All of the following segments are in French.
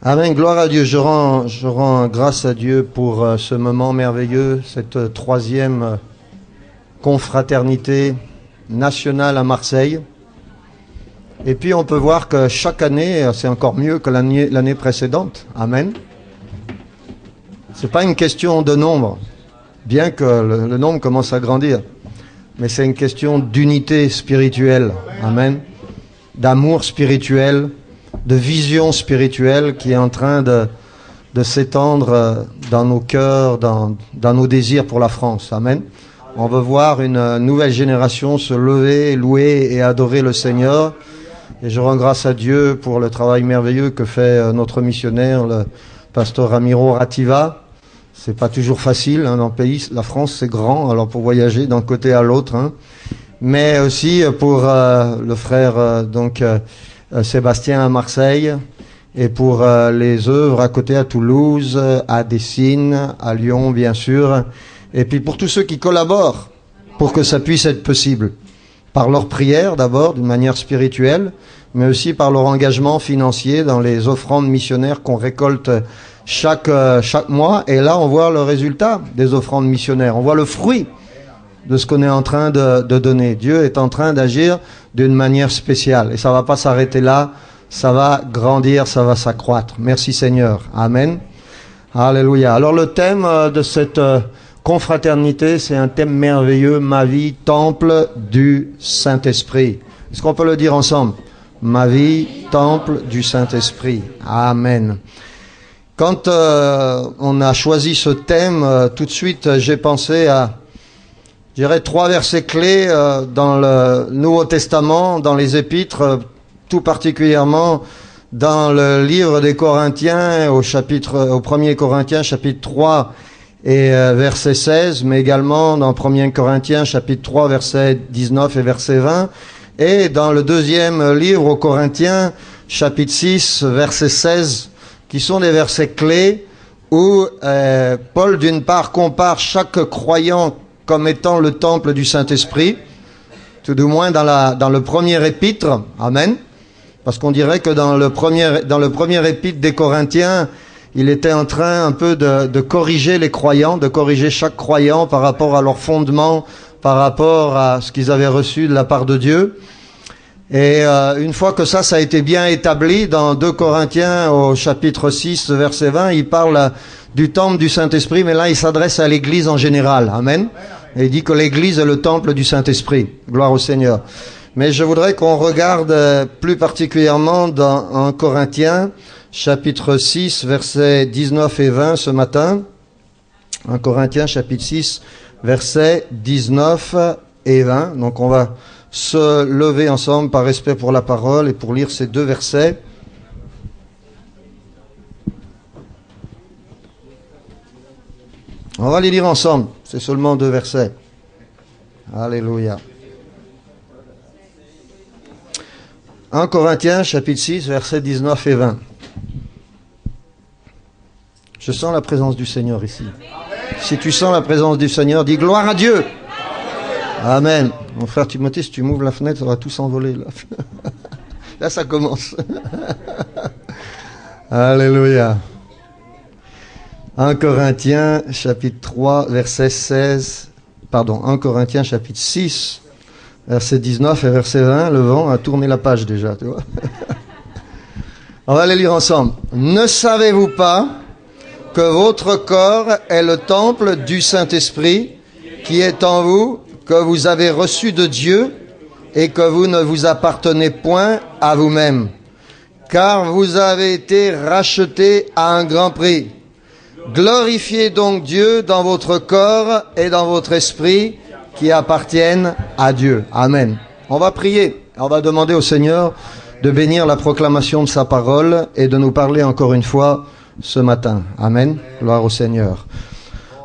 Amen, gloire à Dieu. Je rends grâce à Dieu pour ce moment merveilleux, cette troisième confraternité nationale à Marseille. Et puis on peut voir que chaque année, c'est encore mieux que l'année précédente. Amen. C'est pas une question de nombre, bien que le nombre commence à grandir, mais c'est une question d'unité spirituelle. Amen. D'amour spirituel, de vision spirituelle qui est en train de s'étendre dans nos cœurs, dans nos désirs pour la France. Amen. On veut voir une nouvelle génération se lever, louer et adorer le Seigneur. Et je rends grâce à Dieu pour le travail merveilleux que fait notre missionnaire, le pasteur Ramiro Rativa. C'est pas toujours facile dans le pays. La France, c'est grand, alors pour voyager d'un côté à l'autre. Mais aussi pour le frère Sébastien à Marseille, et pour les œuvres à côté à Toulouse, à Dessines, à Lyon bien sûr, et puis pour tous ceux qui collaborent pour que ça puisse être possible, par leur prière d'abord, d'une manière spirituelle, mais aussi par leur engagement financier dans les offrandes missionnaires qu'on récolte chaque mois, et là on voit le résultat des offrandes missionnaires, on voit le fruit de ce qu'on est en train de donner. Dieu est en train d'agir d'une manière spéciale. Et ça va pas s'arrêter là. Ça va grandir, ça va s'accroître. Merci Seigneur. Amen. Alléluia. Alors le thème de cette confraternité, c'est un thème merveilleux. Ma vie, temple du Saint-Esprit. Est-ce qu'on peut le dire ensemble? Ma vie, temple du Saint-Esprit. Amen. Quand on a choisi ce thème, tout de suite, j'ai pensé à je dirais 3 versets clés dans le Nouveau Testament, dans les Épîtres, tout particulièrement dans le livre des Corinthiens, au 1er Corinthiens, chapitre 3 et verset 16, mais également dans 1er Corinthiens, chapitre 3, verset 19 et verset 20, et dans le deuxième livre aux Corinthiens, chapitre 6, verset 16, qui sont des versets clés où Paul, d'une part, compare chaque croyant comme étant le temple du Saint-Esprit, tout du moins dans le premier épître, amen, parce qu'on dirait que dans le premier épître des Corinthiens, il était en train un peu de corriger les croyants, de corriger chaque croyant par rapport à leur fondement, par rapport à ce qu'ils avaient reçu de la part de Dieu. Et une fois que ça a été bien établi, dans 2 Corinthiens au chapitre 6, verset 20, il parle du temple du Saint-Esprit, mais là il s'adresse à l'Église en général. Amen. Et il dit que l'Église est le temple du Saint-Esprit. Gloire au Seigneur. Mais je voudrais qu'on regarde plus particulièrement dans 1 Corinthiens, chapitre 6, versets 19 et 20 ce matin. 1 Corinthiens, chapitre 6, versets 19 et 20. Donc on va se lever ensemble par respect pour la parole et pour lire ces 2 versets. On va les lire ensemble. C'est seulement 2 versets. Alléluia. 1 Corinthiens, chapitre 6, versets 19 et 20. Je sens la présence du Seigneur ici. Si tu sens la présence du Seigneur, dis gloire à Dieu. Amen. Mon frère Timothée, si tu m'ouvres la fenêtre, ça va tout s'envoler. Là, ça commence. Alléluia. 1 Corinthiens, chapitre 3, verset 16. Pardon, 1 Corinthiens, chapitre 6, verset 19 et verset 20. Le vent a tourné la page déjà, tu vois. On va les lire ensemble. Ne savez-vous pas que votre corps est le temple du Saint-Esprit qui est en vous, que vous avez reçu de Dieu et que vous ne vous appartenez point à vous-même, car vous avez été rachetés à un grand prix. Glorifiez donc Dieu dans votre corps et dans votre esprit qui appartiennent à Dieu. Amen. On va prier. On va demander au Seigneur de bénir la proclamation de sa parole et de nous parler encore une fois ce matin. Amen. Gloire au Seigneur.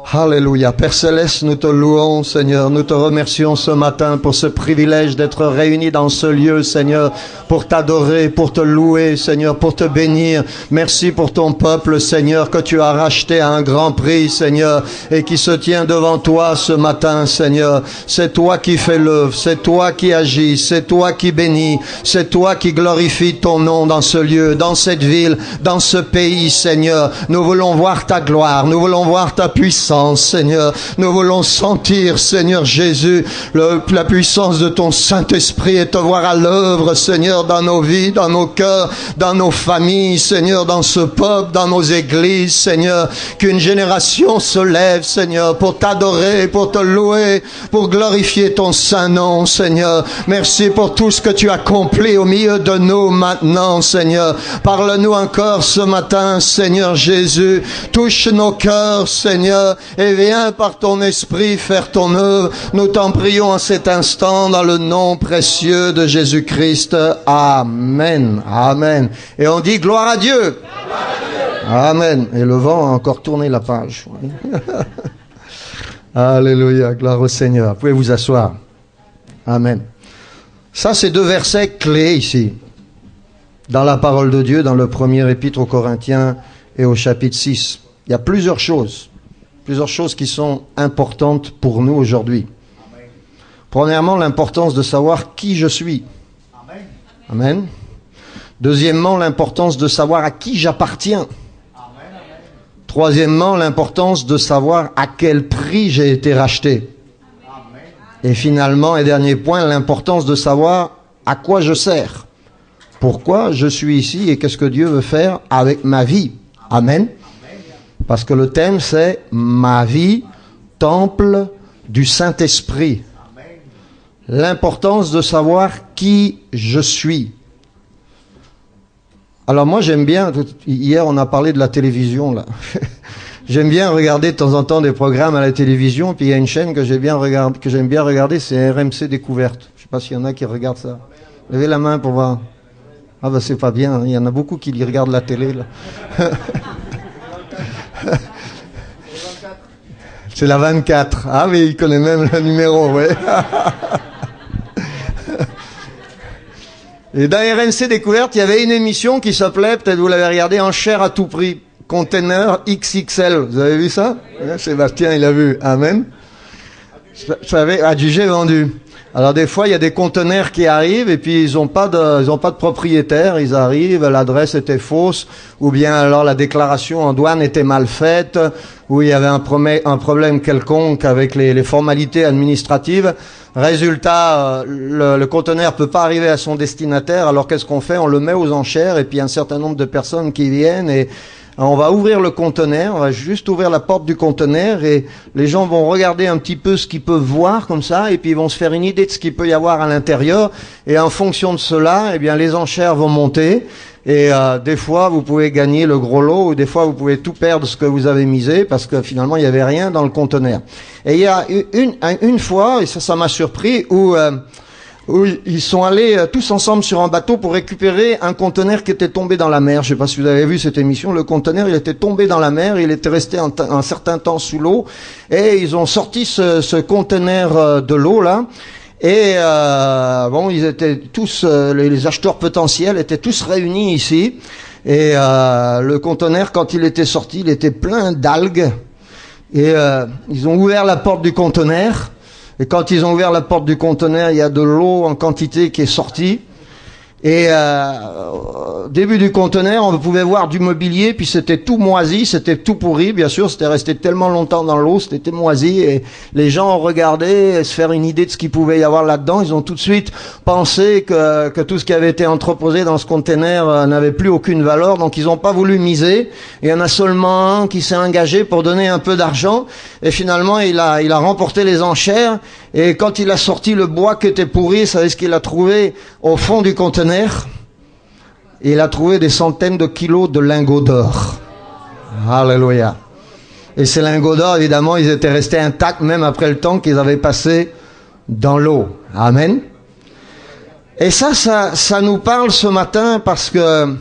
Alléluia. Père Céleste, nous te louons, Seigneur. Nous te remercions ce matin pour ce privilège d'être réunis dans ce lieu, Seigneur, pour t'adorer, pour te louer, Seigneur, pour te bénir. Merci pour ton peuple, Seigneur, que tu as racheté à un grand prix, Seigneur, et qui se tient devant toi ce matin, Seigneur. C'est toi qui fais l'œuvre, c'est toi qui agis, c'est toi qui bénis, c'est toi qui glorifie ton nom dans ce lieu, dans cette ville, dans ce pays, Seigneur. Nous voulons voir ta gloire, nous voulons voir ta puissance, Seigneur. Nous voulons sentir, Seigneur Jésus, la puissance de ton Saint-Esprit et te voir à l'œuvre, Seigneur, dans nos vies, dans nos cœurs, dans nos familles, Seigneur, dans ce peuple, dans nos églises, Seigneur. Qu'une génération se lève, Seigneur, pour t'adorer, pour te louer, pour glorifier ton saint nom, Seigneur. Merci pour tout ce que tu accomplis au milieu de nous maintenant, Seigneur. Parle-nous encore ce matin, Seigneur Jésus. Touche nos cœurs, Seigneur, et viens par ton esprit faire ton œuvre. Nous t'en prions en cet instant dans le nom précieux de Jésus-Christ. Amen. Amen. Et on dit gloire à Dieu. Amen. Et le vent a encore tourné la page. Alléluia. Gloire au Seigneur. Vous pouvez vous asseoir. Amen. Ça, c'est deux versets clés ici. Dans la parole de Dieu, dans le premier épître aux Corinthiens et au chapitre 6. Il y a plusieurs choses qui sont importantes pour nous aujourd'hui. Premièrement, l'importance de savoir qui je suis. Amen. Deuxièmement, l'importance de savoir à qui j'appartiens. Troisièmement, l'importance de savoir à quel prix j'ai été racheté. Et finalement, et dernier point, l'importance de savoir à quoi je sers. Pourquoi je suis ici et qu'est-ce que Dieu veut faire avec ma vie. Amen. Parce que le thème, c'est ma vie, temple du Saint-Esprit. L'importance de savoir qui je suis. Alors moi, j'aime bien, hier on a parlé de la télévision, là. J'aime bien regarder de temps en temps des programmes à la télévision, puis il y a une chaîne que j'aime bien regarder, c'est RMC Découverte. Je sais pas s'il y en a qui regardent ça. Levez la main pour voir. Ah ben c'est pas bien, hein. Il y en a beaucoup qui regardent la télé, là. C'est la 24. Ah mais il connaît même le numéro, ouais. Et dans RMC Découverte, il y avait une émission qui s'appelait, peut-être vous l'avez regardé, En chair à tout prix. Container XXL. Vous avez vu ça? Sébastien, il a vu. Amen. Ça avait adjugé vendu. Alors des fois, il y a des conteneurs qui arrivent et puis ils ont pas de propriétaire. Ils arrivent, l'adresse était fausse, ou bien alors la déclaration en douane était mal faite, ou il y avait un problème quelconque avec les formalités administratives. Résultat, le conteneur peut pas arriver à son destinataire. Alors qu'est-ce qu'on fait? On le met aux enchères et puis un certain nombre de personnes qui viennent et on va ouvrir le conteneur, on va juste ouvrir la porte du conteneur et les gens vont regarder un petit peu ce qu'ils peuvent voir comme ça et puis ils vont se faire une idée de ce qu'il peut y avoir à l'intérieur et en fonction de cela, eh bien les enchères vont monter et des fois vous pouvez gagner le gros lot ou des fois vous pouvez tout perdre ce que vous avez misé parce que finalement il n'y avait rien dans le conteneur. Et il y a une fois, et ça m'a surpris, où ils sont allés tous ensemble sur un bateau pour récupérer un conteneur qui était tombé dans la mer. Je ne sais pas si vous avez vu cette émission. Le conteneur, il était tombé dans la mer, il était resté un certain temps sous l'eau, et ils ont sorti ce conteneur de l'eau là. Et bon, ils étaient tous, les acheteurs potentiels étaient tous réunis ici. Et le conteneur, quand il était sorti, il était plein d'algues. Et ils ont ouvert la porte du conteneur. Et quand ils ont ouvert la porte du conteneur, il y a de l'eau en quantité qui est sortie. Et au début du conteneur, on pouvait voir du mobilier, puis c'était tout moisi, c'était tout pourri, bien sûr, c'était resté tellement longtemps dans l'eau, c'était moisi, et les gens ont regardé, se faire une idée de ce qu'il pouvait y avoir là-dedans. Ils ont tout de suite pensé que tout ce qui avait été entreposé dans ce conteneur n'avait plus aucune valeur, donc ils n'ont pas voulu miser. Et il y en a seulement un qui s'est engagé pour donner un peu d'argent, et finalement il a remporté les enchères. Et quand il a sorti le bois qui était pourri, vous savez ce qu'il a trouvé au fond du conteneur? Et il a trouvé des centaines de kilos de lingots d'or. Alléluia. Et ces lingots d'or, évidemment, ils étaient restés intacts même après le temps qu'ils avaient passé dans l'eau. Amen. Et ça nous parle ce matin parce que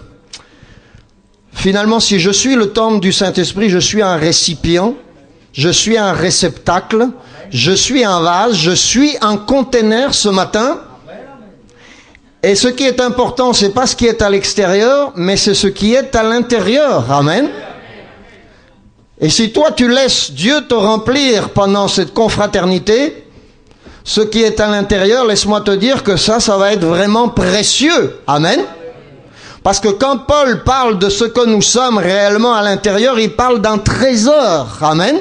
finalement, si je suis le temple du Saint-Esprit, je suis un récipient. je suis un réceptacle, je suis un vase, je suis un conteneur ce matin. Et ce qui est important, c'est pas ce qui est à l'extérieur, mais c'est ce qui est à l'intérieur. Amen. Et si toi tu laisses Dieu te remplir pendant cette confraternité, ce qui est à l'intérieur, laisse-moi te dire que ça va être vraiment précieux. Amen. Parce que quand Paul parle de ce que nous sommes réellement à l'intérieur, il parle d'un trésor. Amen.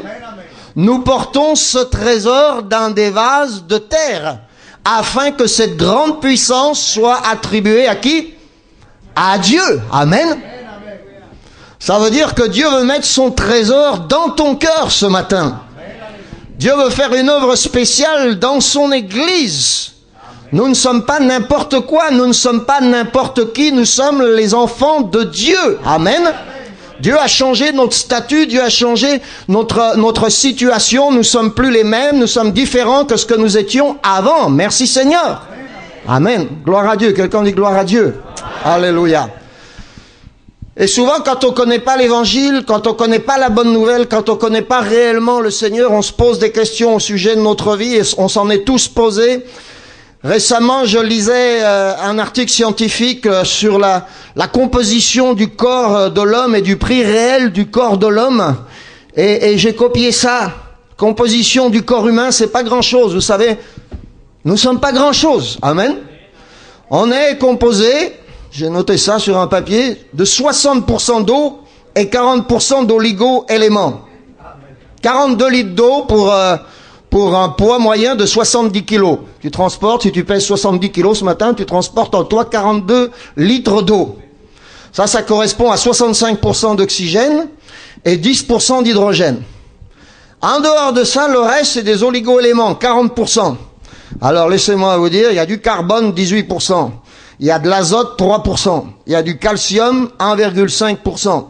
Nous portons ce trésor dans des vases de terre, afin que cette grande puissance soit attribuée à qui? À Dieu. Amen. Ça veut dire que Dieu veut mettre son trésor dans ton cœur ce matin. Dieu veut faire une œuvre spéciale dans son Église. Nous ne sommes pas n'importe quoi, nous ne sommes pas n'importe qui, nous sommes les enfants de Dieu. Amen. Dieu a changé notre statut, Dieu a changé notre situation, nous ne sommes plus les mêmes, nous sommes différents que ce que nous étions avant. Merci Seigneur. Amen. Gloire à Dieu. Quelqu'un dit gloire à Dieu. Alléluia. Et souvent, quand on ne connaît pas l'évangile, quand on ne connaît pas la bonne nouvelle, quand on ne connaît pas réellement le Seigneur, on se pose des questions au sujet de notre vie et on s'en est tous posés. Récemment, je lisais un article scientifique sur la composition du corps de l'homme et du prix réel du corps de l'homme. Et j'ai copié ça. Composition du corps humain, c'est pas grand-chose. Vous savez, nous sommes pas grand-chose. Amen. On est composé, j'ai noté ça sur un papier, de 60% d'eau et 40% d'oligo-éléments. 42 litres d'eau pour un poids moyen de 70 kilos. Tu transportes, si tu pèses 70 kilos ce matin, tu transportes en toi 42 litres d'eau. Ça correspond à 65% d'oxygène et 10% d'hydrogène. En dehors de ça, le reste, c'est des oligo-éléments, 40%. Alors, laissez-moi vous dire, il y a du carbone, 18%. Il y a de l'azote, 3%. Il y a du calcium, 1,5%.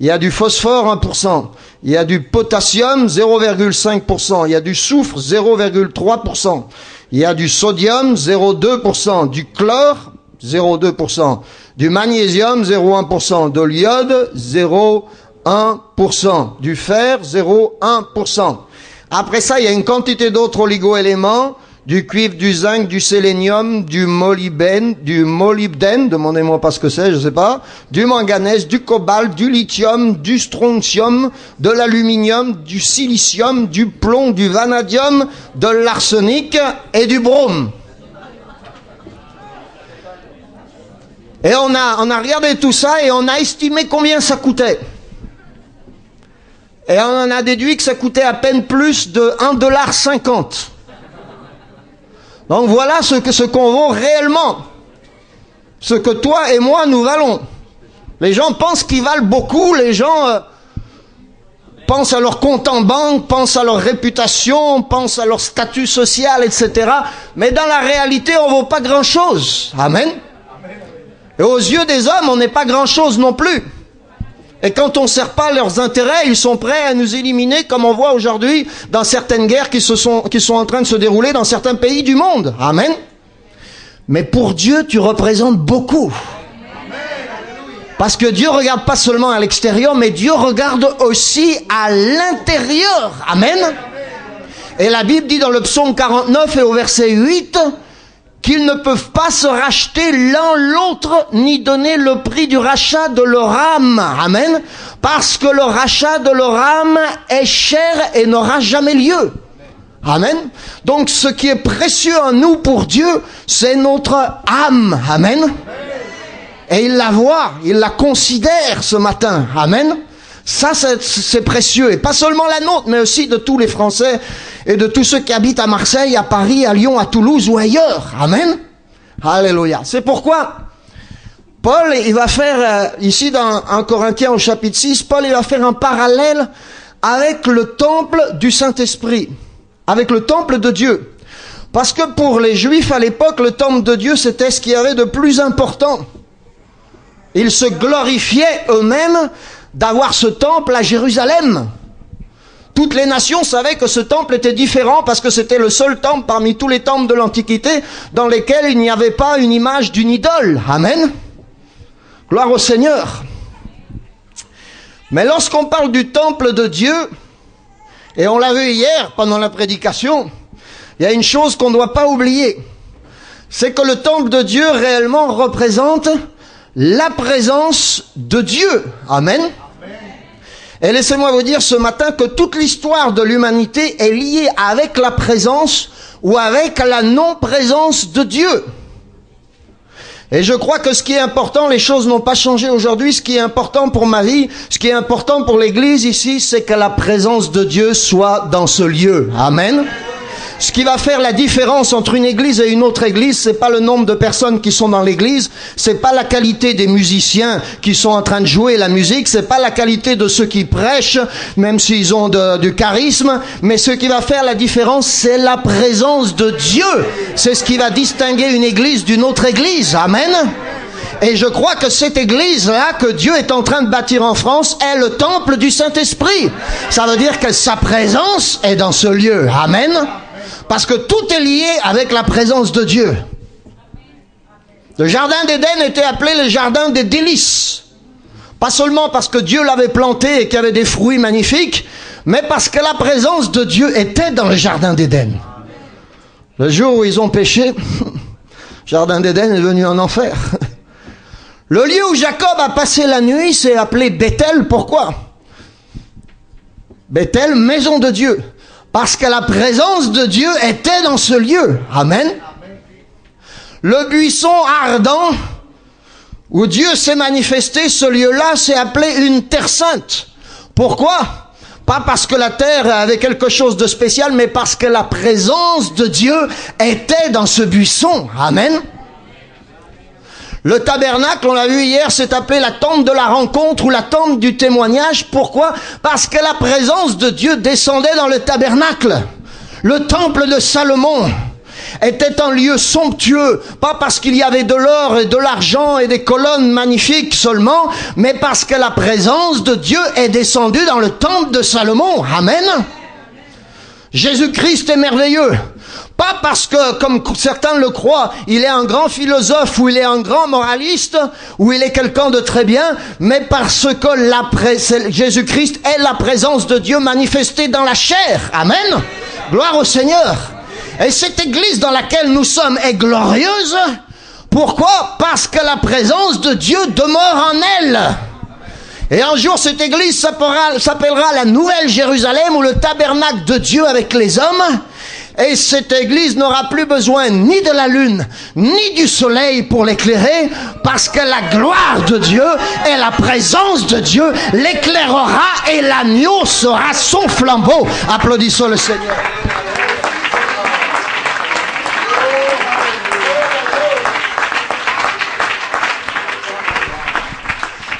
Il y a du phosphore, 1%. Il y a du potassium, 0,5%. Il y a du soufre, 0,3%. Il y a du sodium, 0,2%. Du chlore, 0,2%. Du magnésium, 0,1%. De l'iode, 0,1%. Du fer, 0,1%. Après ça, il y a une quantité d'autres oligo-éléments. Du cuivre, du zinc, du sélénium, du molybdène, demandez-moi pas ce que c'est, je sais pas, du manganèse, du cobalt, du lithium, du strontium, de l'aluminium, du silicium, du plomb, du vanadium, de l'arsenic et du brome. Et on a regardé tout ça et on a estimé combien ça coûtait. Et on en a déduit que ça coûtait à peine plus de $1,50. Donc voilà ce qu'on vaut réellement. Ce que toi et moi nous valons. Les gens pensent qu'ils valent beaucoup, les gens pensent à leur compte en banque, pensent à leur réputation, pensent à leur statut social, etc. Mais dans la réalité, on vaut pas grand-chose. Amen. Et aux yeux des hommes, on n'est pas grand-chose non plus. Et quand on ne sert pas leurs intérêts, ils sont prêts à nous éliminer, comme on voit aujourd'hui dans certaines guerres qui sont en train de se dérouler dans certains pays du monde. Amen. Mais pour Dieu, tu représentes beaucoup. Parce que Dieu regarde pas seulement à l'extérieur, mais Dieu regarde aussi à l'intérieur. Amen. Et la Bible dit dans le psaume 49 et au verset 8... qu'ils ne peuvent pas se racheter l'un l'autre, ni donner le prix du rachat de leur âme. Amen. Parce que le rachat de leur âme est cher et n'aura jamais lieu. Amen. Donc ce qui est précieux en nous pour Dieu, c'est notre âme. Amen. Et il la voit, il la considère ce matin. Amen. Ça, c'est précieux. Et pas seulement la nôtre, mais aussi de tous les Français et de tous ceux qui habitent à Marseille, à Paris, à Lyon, à Toulouse ou ailleurs. Amen. Alléluia. C'est pourquoi Paul, il va faire, ici dans 1 Corinthiens au chapitre 6, Paul, il va faire un parallèle avec le temple du Saint-Esprit, avec le temple de Dieu. Parce que pour les Juifs à l'époque, le temple de Dieu, c'était ce qu'il y avait de plus important. Ils se glorifiaient eux-mêmes d'avoir ce temple à Jérusalem. Toutes les nations savaient que ce temple était différent parce que c'était le seul temple parmi tous les temples de l'Antiquité dans lesquels il n'y avait pas une image d'une idole. Amen. Gloire au Seigneur. Mais lorsqu'on parle du temple de Dieu, Et on l'a vu hier pendant la prédication, il y a une chose qu'on ne doit pas oublier. C'est que le temple de Dieu réellement représente la présence de Dieu. Amen. Et laissez-moi vous dire ce matin que toute l'histoire de l'humanité est liée avec la présence ou avec la non-présence de Dieu. Et je crois que ce qui est important, les choses n'ont pas changé aujourd'hui, ce qui est important pour ma vie, ce qui est important pour l'Église ici, c'est que la présence de Dieu soit dans ce lieu. Amen. Ce qui va faire la différence entre une église et une autre église, c'est pas le nombre de personnes qui sont dans l'église, c'est pas la qualité des musiciens qui sont en train de jouer la musique, c'est pas la qualité de ceux qui prêchent, même s'ils ont du charisme, mais ce qui va faire la différence, c'est la présence de Dieu. C'est ce qui va distinguer une église d'une autre église. Amen. Et je crois que cette église-là que Dieu est en train de bâtir en France est le temple du Saint-Esprit. Ça veut dire que sa présence est dans ce lieu. Amen. Parce que tout est lié avec la présence de Dieu. Le jardin d'Éden était appelé le jardin des délices. Pas seulement parce que Dieu l'avait planté et qu'il y avait des fruits magnifiques, mais parce que la présence de Dieu était dans le jardin d'Éden. Le jour où ils ont péché, le jardin d'Éden est devenu un enfer. Le lieu où Jacob a passé la nuit, c'est appelé Bethel. Pourquoi? Bethel, maison de Dieu. Parce que la présence de Dieu était dans ce lieu. Amen. Le buisson ardent où Dieu s'est manifesté, ce lieu-là, c'est appelé une terre sainte. Pourquoi? Pas parce que la terre avait quelque chose de spécial, mais parce que la présence de Dieu était dans ce buisson. Amen. Le tabernacle, on l'a vu hier, c'est appelé la tente de la rencontre ou la tente du témoignage. Pourquoi? Parce que la présence de Dieu descendait dans le tabernacle. Le temple de Salomon était un lieu somptueux, pas parce qu'il y avait de l'or et de l'argent et des colonnes magnifiques seulement, mais parce que la présence de Dieu est descendue dans le temple de Salomon. Amen. Jésus-Christ est merveilleux. Pas parce que, comme certains le croient, il est un grand philosophe ou il est un grand moraliste ou il est quelqu'un de très bien, mais parce que Jésus-Christ est la présence de Dieu manifestée dans la chair. Amen. Gloire au Seigneur. Et cette église dans laquelle nous sommes est glorieuse. Pourquoi? Parce que la présence de Dieu demeure en elle. Et un jour, cette église s'appellera la Nouvelle Jérusalem ou le tabernacle de Dieu avec les hommes. Et cette église n'aura plus besoin ni de la lune, ni du soleil pour l'éclairer, parce que la gloire de Dieu et la présence de Dieu l'éclairera et l'agneau sera son flambeau. Applaudissons le Seigneur.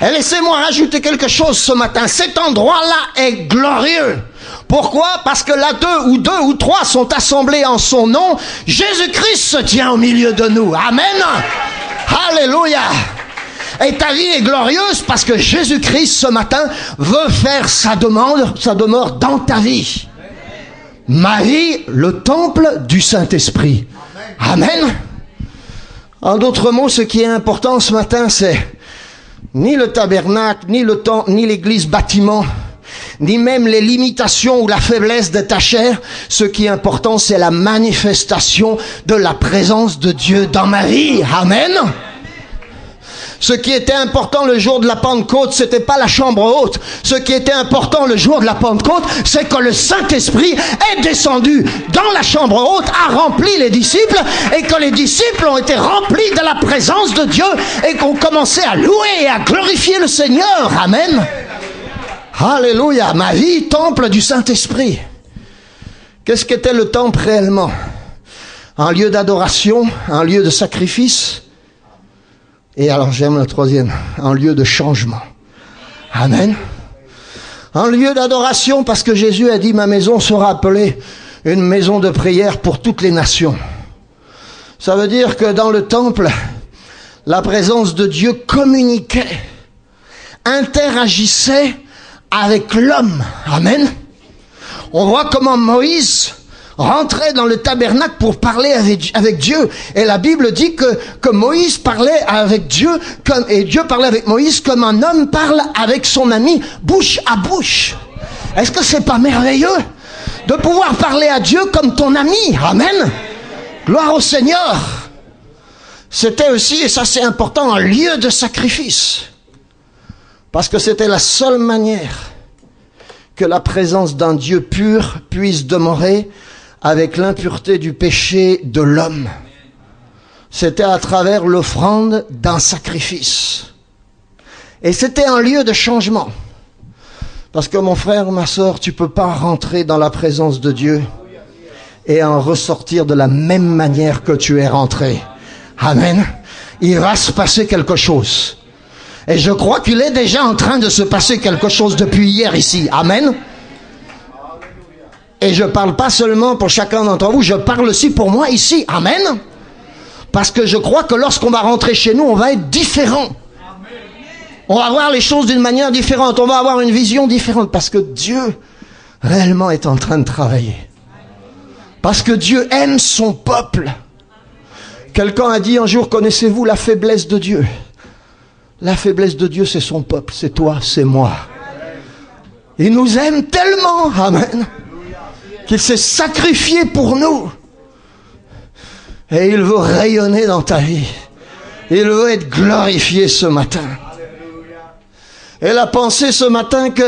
Et laissez-moi rajouter quelque chose ce matin. Cet endroit-là est glorieux. Pourquoi? Parce que là, deux ou trois sont assemblés en son nom. Jésus-Christ se tient au milieu de nous. Amen. Alléluia. Et ta vie est glorieuse parce que Jésus-Christ ce matin veut faire sa demeure dans ta vie. Ma vie, le temple du Saint-Esprit. Amen. En d'autres mots, ce qui est important ce matin, c'est ni le tabernacle, ni le temple, ni l'église bâtiment, ni même les limitations ou la faiblesse de ta chair. Ce qui est important, c'est la manifestation de la présence de Dieu dans ma vie. Amen. Ce qui était important le jour de la Pentecôte, c'était pas la chambre haute. Ce qui était important le jour de la Pentecôte, c'est que le Saint-Esprit est descendu dans la chambre haute, a rempli les disciples, et que les disciples ont été remplis de la présence de Dieu, et qu'on commençait à louer et à glorifier le Seigneur. Amen. Alléluia. Ma vie, temple du Saint-Esprit. Qu'est-ce qu'était le temple réellement? Un lieu d'adoration, un lieu de sacrifice. Et alors j'aime le troisième, un lieu de changement. Amen. Un lieu d'adoration parce que Jésus a dit, ma maison sera appelée une maison de prière pour toutes les nations. Ça veut dire que dans le temple, la présence de Dieu communiquait, interagissait avec l'homme. Amen. On voit comment Moïse rentrait dans le tabernacle pour parler avec Dieu. Et la Bible dit que Moïse parlait avec Dieu, et Dieu parlait avec Moïse comme un homme parle avec son ami, bouche à bouche. Est-ce que c'est pas merveilleux de pouvoir parler à Dieu comme ton ami? Amen. Gloire au Seigneur. C'était aussi, et ça c'est important, un lieu de sacrifice. Parce que c'était la seule manière que la présence d'un Dieu pur puisse demeurer avec l'impureté du péché de l'homme. C'était à travers l'offrande d'un sacrifice. Et c'était un lieu de changement. Parce que mon frère, ma sœur, tu peux pas rentrer dans la présence de Dieu et en ressortir de la même manière que tu es rentré. Amen. Il va se passer quelque chose. Et je crois qu'il est déjà en train de se passer quelque chose depuis hier ici. Amen. Et je parle pas seulement pour chacun d'entre vous, je parle aussi pour moi ici. Amen. Parce que je crois que lorsqu'on va rentrer chez nous, on va être différent. On va voir les choses d'une manière différente. On va avoir une vision différente. Parce que Dieu, réellement, est en train de travailler. Parce que Dieu aime son peuple. Quelqu'un a dit un jour, connaissez-vous la faiblesse de Dieu? La faiblesse de Dieu, c'est son peuple. C'est toi, c'est moi. Il nous aime tellement, amen, qu'il s'est sacrifié pour nous. Et il veut rayonner dans ta vie. Il veut être glorifié ce matin. Elle a pensé ce matin que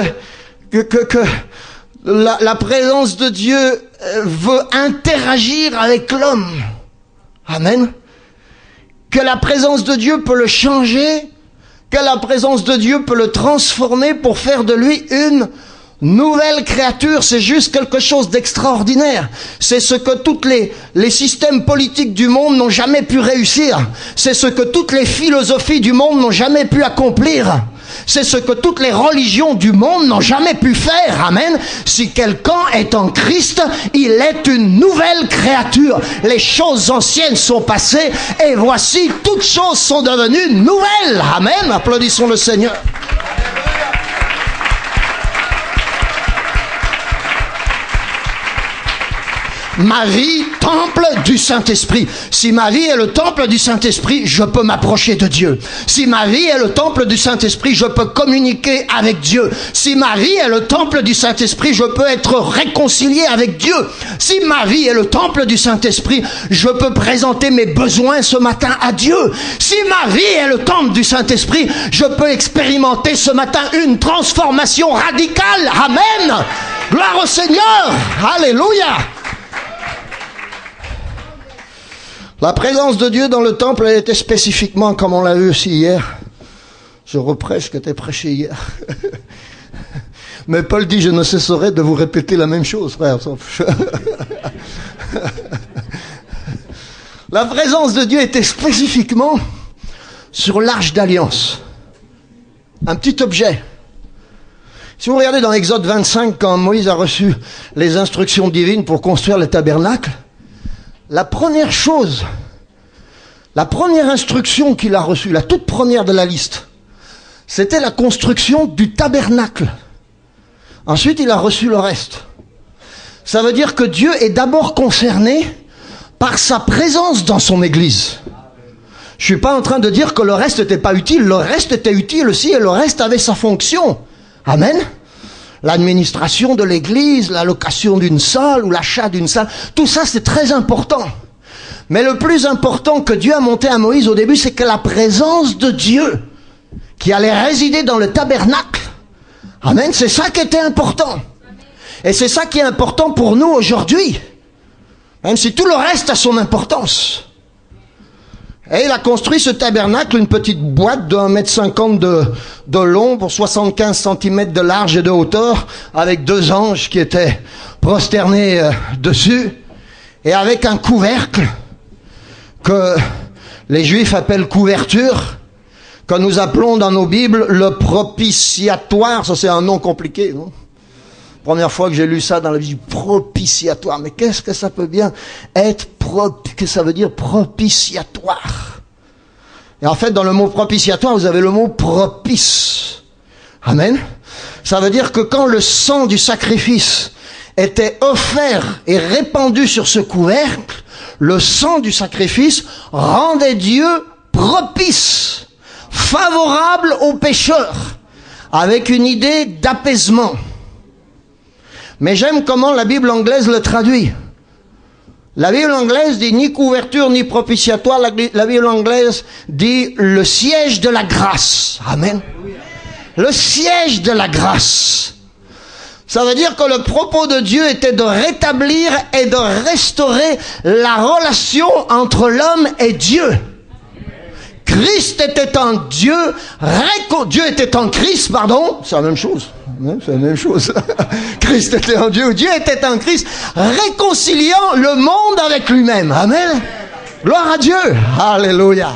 la présence de Dieu veut interagir avec l'homme. Amen. Que la présence de Dieu peut le changer, que la présence de Dieu peut le transformer pour faire de lui une nouvelle créature. C'est juste quelque chose d'extraordinaire. C'est ce que tous les systèmes politiques du monde n'ont jamais pu réussir. C'est ce que toutes les philosophies du monde n'ont jamais pu accomplir. C'est ce que toutes les religions du monde n'ont jamais pu faire. Amen. Si quelqu'un est en Christ, il est une nouvelle créature. Les choses anciennes sont passées et voici, toutes choses sont devenues nouvelles. Amen. Applaudissons le Seigneur. Ma vie, temple du Saint-Esprit. Si ma vie est le temple du Saint-Esprit, je peux m'approcher de Dieu. Si ma vie est le temple du Saint-Esprit, je peux communiquer avec Dieu. Si ma vie est le temple du Saint-Esprit, je peux être réconcilié avec Dieu. Si ma vie est le temple du Saint-Esprit, je peux présenter mes besoins ce matin à Dieu. Si ma vie est le temple du Saint-Esprit, je peux expérimenter ce matin une transformation radicale. Amen. Gloire au Seigneur. Alléluia. La présence de Dieu dans le temple, elle était spécifiquement, comme on l'a vu aussi hier. Je reprêche ce que tu as prêché hier. Mais Paul dit, je ne cesserai de vous répéter la même chose, frère. La présence de Dieu était spécifiquement sur l'arche d'alliance. Un petit objet. Si vous regardez dans Exode 25, quand Moïse a reçu les instructions divines pour construire le tabernacle, la première instruction qu'il a reçue, la toute première de la liste, c'était la construction du tabernacle. Ensuite, il a reçu le reste. Ça veut dire que Dieu est d'abord concerné par sa présence dans son Église. Je suis pas en train de dire que le reste n'était pas utile. Le reste était utile aussi et le reste avait sa fonction. Amen. L'administration de l'église, la location d'une salle ou l'achat d'une salle, tout ça c'est très important. Mais le plus important que Dieu a monté à Moïse au début, c'est que la présence de Dieu qui allait résider dans le tabernacle, amen, c'est ça qui était important. Et c'est ça qui est important pour nous aujourd'hui, même si tout le reste a son importance. Et il a construit ce tabernacle, une petite boîte de 1,50 m de long pour 75 cm de large et de hauteur, avec 2 anges qui étaient prosternés dessus, et avec un couvercle que les Juifs appellent couverture, que nous appelons dans nos Bibles le propitiatoire. Ça c'est un nom compliqué, non? Première fois que j'ai lu ça dans la vie, propitiatoire. Mais qu'est-ce que ça peut bien être, que ça veut dire propitiatoire? Et en fait, dans le mot propitiatoire, vous avez le mot propice. Amen. Ça veut dire que quand le sang du sacrifice était offert et répandu sur ce couvercle, le sang du sacrifice rendait Dieu propice, favorable aux pécheurs, avec une idée d'apaisement. Mais j'aime comment la Bible anglaise le traduit. La Bible anglaise dit ni couverture ni propitiatoire. La Bible anglaise dit le siège de la grâce. Amen. Le siège de la grâce. Ça veut dire que le propos de Dieu était de rétablir et de restaurer la relation entre l'homme et Dieu. Christ était en Dieu, Dieu était en Christ, pardon, c'est la même chose. C'est la même chose. Christ était en Dieu, Dieu était en Christ, réconciliant le monde avec lui-même. Amen. Gloire à Dieu. Alléluia.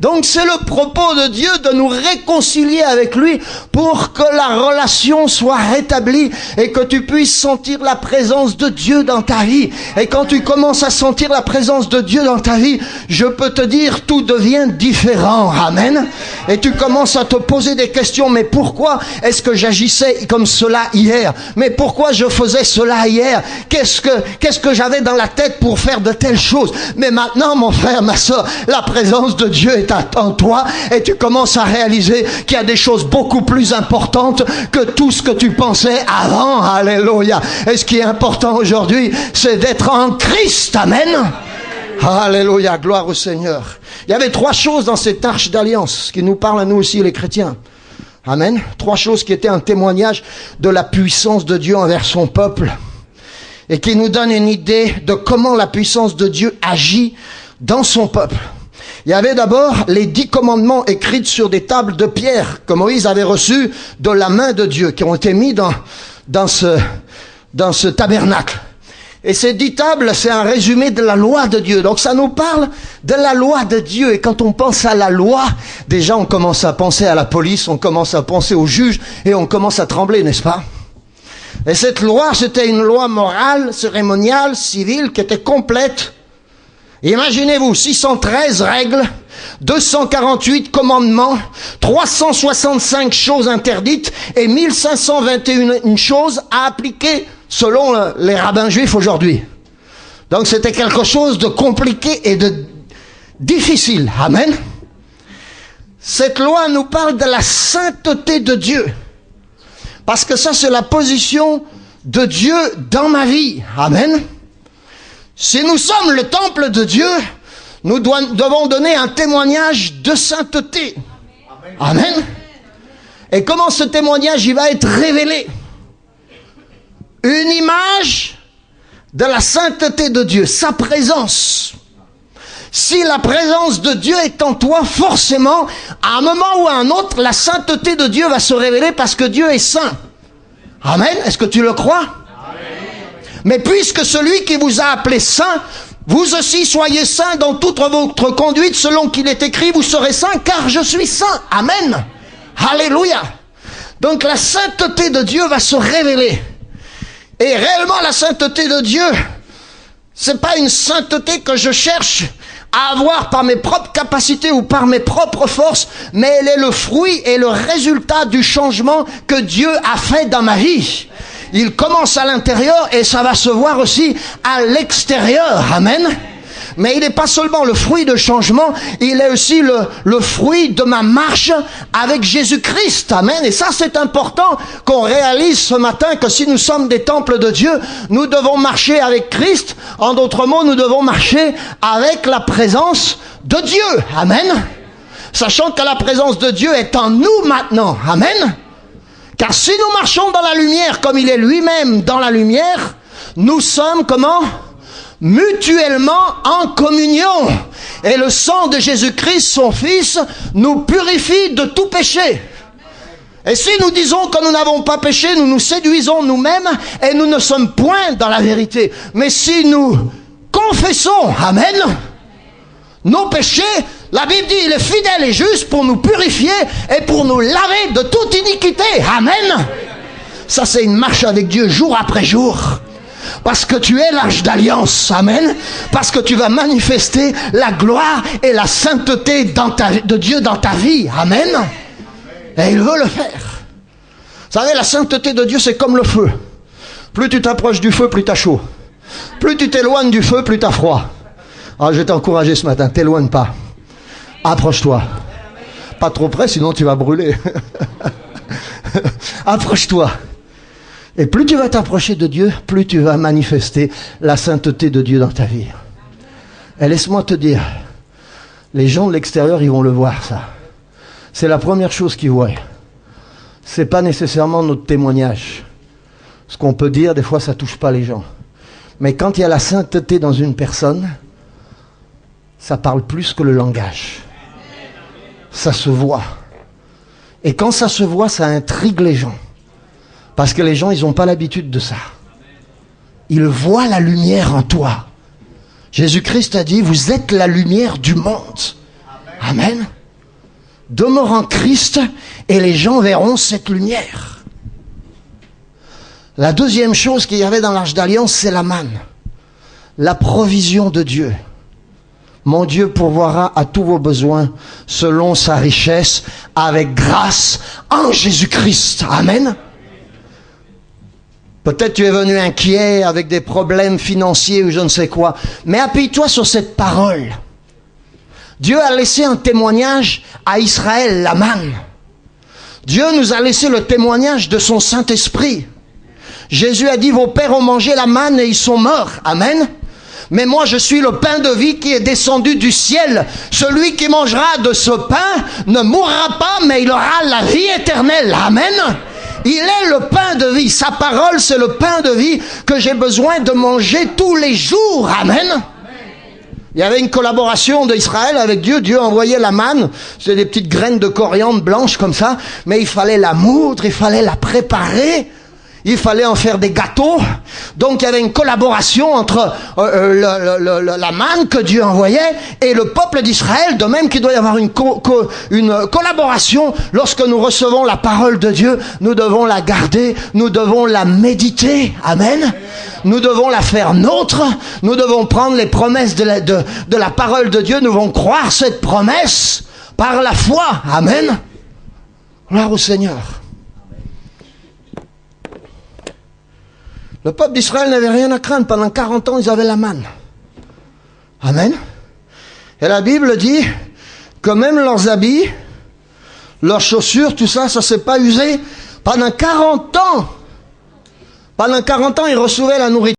Donc c'est le propos de Dieu de nous réconcilier avec lui pour que la relation soit rétablie et que tu puisses sentir la présence de Dieu dans ta vie. Et quand tu commences à sentir la présence de Dieu dans ta vie, je peux te dire, tout devient différent. Amen. Et tu commences à te poser des questions. Mais pourquoi est-ce que j'agissais comme cela hier? Mais pourquoi je faisais cela hier? Qu'est-ce que j'avais dans la tête pour faire de telles choses? Mais maintenant, mon frère, ma soeur, la présence de Dieu est en toi et tu commences à réaliser qu'il y a des choses beaucoup plus importantes que tout ce que tu pensais avant. Alléluia. Et ce qui est important aujourd'hui, c'est d'être en Christ. Amen. Alléluia. Gloire au Seigneur. Il y avait 3 choses dans cette arche d'alliance qui nous parlent à nous aussi les chrétiens. Amen. 3 choses qui étaient un témoignage de la puissance de Dieu envers son peuple et qui nous donnent une idée de comment la puissance de Dieu agit dans son peuple. Il y avait d'abord les 10 commandements écrits sur des tables de pierre que Moïse avait reçus de la main de Dieu, qui ont été mis dans ce tabernacle. Et ces 10 tables, c'est un résumé de la loi de Dieu. Donc ça nous parle de la loi de Dieu. Et quand on pense à la loi, déjà on commence à penser à la police, on commence à penser aux juges et on commence à trembler, n'est-ce pas? Et cette loi, c'était une loi morale, cérémoniale, civile, qui était complète. Imaginez-vous, 613 règles, 248 commandements, 365 choses interdites et 1521 choses à appliquer selon les rabbins juifs aujourd'hui. Donc c'était quelque chose de compliqué et de difficile. Amen. Cette loi nous parle de la sainteté de Dieu. Parce que ça, c'est la position de Dieu dans ma vie. Amen. Si nous sommes le temple de Dieu, nous devons donner un témoignage de sainteté. Amen. Et comment ce témoignage il va être révélé? Une image de la sainteté de Dieu, sa présence. Si la présence de Dieu est en toi, forcément, à un moment ou à un autre, la sainteté de Dieu va se révéler parce que Dieu est saint. Amen. Est-ce que tu le crois? Mais puisque celui qui vous a appelé saint, vous aussi soyez saints dans toute votre conduite, selon qu'il est écrit, vous serez saints, car je suis saint. Amen. Alléluia. Donc la sainteté de Dieu va se révéler. Et réellement la sainteté de Dieu, c'est pas une sainteté que je cherche à avoir par mes propres capacités ou par mes propres forces, mais elle est le fruit et le résultat du changement que Dieu a fait dans ma vie. Il commence à l'intérieur et ça va se voir aussi à l'extérieur. Amen. Mais il n'est pas seulement le fruit de changement, il est aussi le fruit de ma marche avec Jésus-Christ. Amen. Et ça, c'est important qu'on réalise ce matin que si nous sommes des temples de Dieu, nous devons marcher avec Christ. En d'autres mots, nous devons marcher avec la présence de Dieu. Amen. Sachant que la présence de Dieu est en nous maintenant. Amen. Car si nous marchons dans la lumière comme il est lui-même dans la lumière, nous sommes comment? Mutuellement en communion. Et le sang de Jésus-Christ, son Fils, nous purifie de tout péché. Et si nous disons que nous n'avons pas péché, nous nous séduisons nous-mêmes et nous ne sommes point dans la vérité. Mais si nous confessons, amen, nos péchés, la Bible dit, il est fidèle et juste pour nous purifier et pour nous laver de toute iniquité. Amen. Ça, c'est une marche avec Dieu jour après jour. Parce que tu es l'arche d'alliance. Amen. Parce que tu vas manifester la gloire et la sainteté de Dieu dans ta vie. Amen. Et il veut le faire. Vous savez, la sainteté de Dieu, c'est comme le feu. Plus tu t'approches du feu, plus tu as chaud. Plus tu t'éloignes du feu, plus tu as froid. Alors, je vais t'encourager ce matin, t'éloigne pas. Approche-toi. Pas trop près, sinon tu vas brûler. Approche-toi. Et plus tu vas t'approcher de Dieu, plus tu vas manifester la sainteté de Dieu dans ta vie. Et laisse-moi te dire, les gens de l'extérieur, ils vont le voir, ça. C'est la première chose qu'ils voient. C'est pas nécessairement notre témoignage. Ce qu'on peut dire, des fois, ça touche pas les gens. Mais quand il y a la sainteté dans une personne, ça parle plus que le langage. Ça se voit. Et quand ça se voit, ça intrigue les gens. Parce que les gens, ils n'ont pas l'habitude de ça. Ils voient la lumière en toi. Jésus-Christ a dit, vous êtes la lumière du monde. Amen. Demeure en Christ et les gens verront cette lumière. La deuxième chose qu'il y avait dans l'Arche d'Alliance, c'est la manne. La provision de Dieu. Mon Dieu pourvoira à tous vos besoins selon sa richesse avec grâce en Jésus-Christ. Amen. Peut-être tu es venu inquiet avec des problèmes financiers ou je ne sais quoi. Mais appuie-toi sur cette parole. Dieu a laissé un témoignage à Israël, la manne. Dieu nous a laissé le témoignage de son Saint-Esprit. Jésus a dit, vos pères ont mangé la manne et ils sont morts. Amen. Mais moi je suis le pain de vie qui est descendu du ciel. Celui qui mangera de ce pain ne mourra pas, mais il aura la vie éternelle. Amen. Il est le pain de vie. Sa parole, c'est le pain de vie que j'ai besoin de manger tous les jours. Amen. Il y avait une collaboration d'Israël avec Dieu. Dieu envoyait la manne. C'est des petites graines de coriandre blanches comme ça. Mais il fallait la moudre, il fallait la préparer. Il fallait en faire des gâteaux. Donc il y avait une collaboration entre la manne que Dieu envoyait et le peuple d'Israël, de même qu'il doit y avoir une collaboration. Lorsque nous recevons la parole de Dieu, nous devons la garder, nous devons la méditer. Amen. Nous devons la faire nôtre. Nous devons prendre les promesses de la parole de Dieu. Nous devons croire cette promesse par la foi. Amen. Gloire au Seigneur. Le peuple d'Israël n'avait rien à craindre. Pendant 40 ans, ils avaient la manne. Amen. Et la Bible dit que même leurs habits, leurs chaussures, tout ça, ça s'est pas usé. Pendant 40 ans, ils recevaient la nourriture.